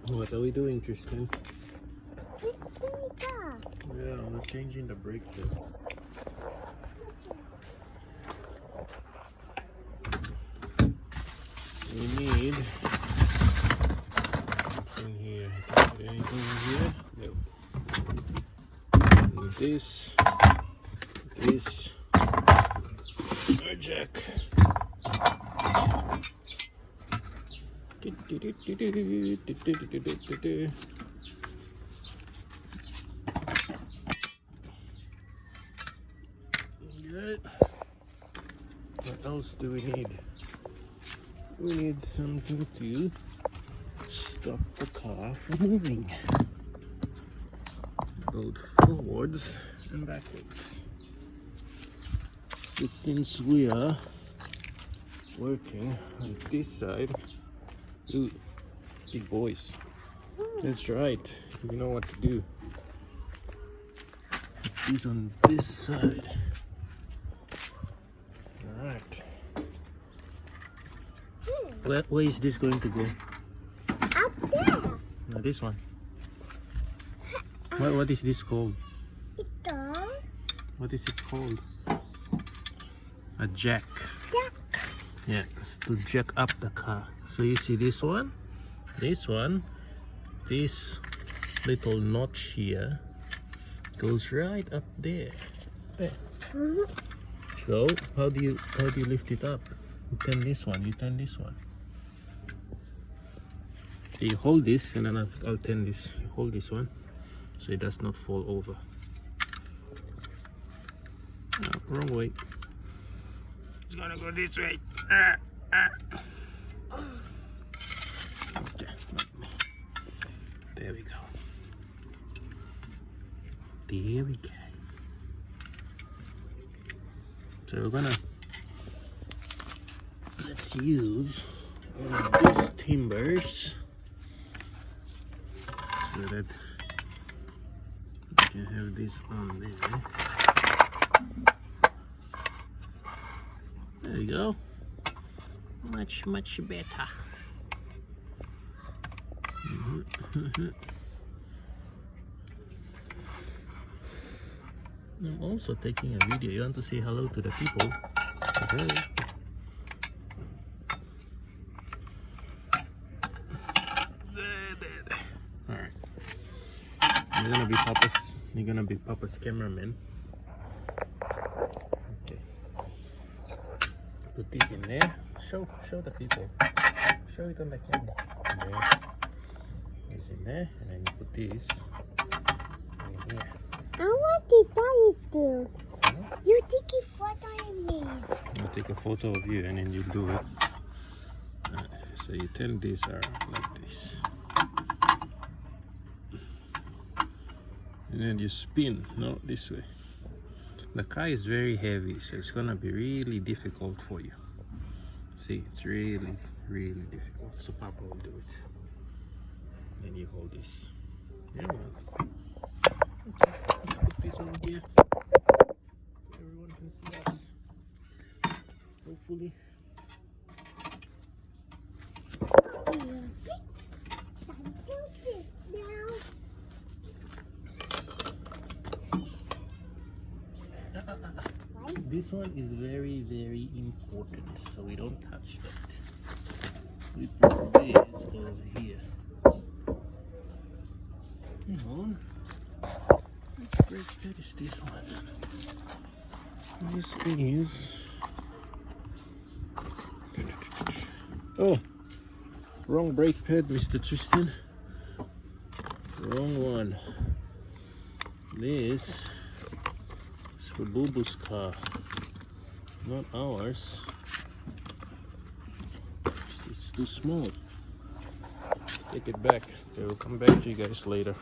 What are we doing, Tristan? Fixing the car. Yeah, we're changing the brake pad. We need what's in here? Is there anything in here? No. This, our jack. Good. What else do we need? We need something to stop the car from moving, both forwards and backwards. So since we are working on this side, ooh, big boys. That's right, you know what to do. He's on this side. Alright. Where is this going to go? Up there. No, this one. What is this called? Ito. What is it called? A jack. Jack. Yeah, it's to jack up the car. So you see this one, this little notch here goes right up there. There. So how do you lift it up? You turn this one. So you hold this, and then I'll turn this. You hold this one, so it does not fall over. Oh, wrong way. It's gonna go this way. Okay. There we go. There we go. So we're gonna let's use one of these timbers so that we can have this on there. There you go. Much better. I'm also taking a video. You want to say hello to the people? Okay. All right. You're gonna be Papa's cameraman. Okay. Put this in there. Show the people. Show it on the camera. There. This in there, and then you put this in here. I want to tell you to. You take a photo of me. I'll take a photo of you, and then you do it. So you turn this around like this, and then you spin. No, this way. The car is very heavy, so it's gonna be really difficult for you. See, it's really difficult. So Papa will do it. Then you hold this. Yeah, well. Okay, let's put this one here so everyone can see us. Hopefully. This one is very important, so we don't touch that. We put this over here. Hang on. Which brake pad is this one? This is... Oh! Wrong brake pad, Mr. Tristan. Wrong one. This is for Boo-Boo's car, not ours. It's too small. Take it back. Okay, we'll come back to you guys later.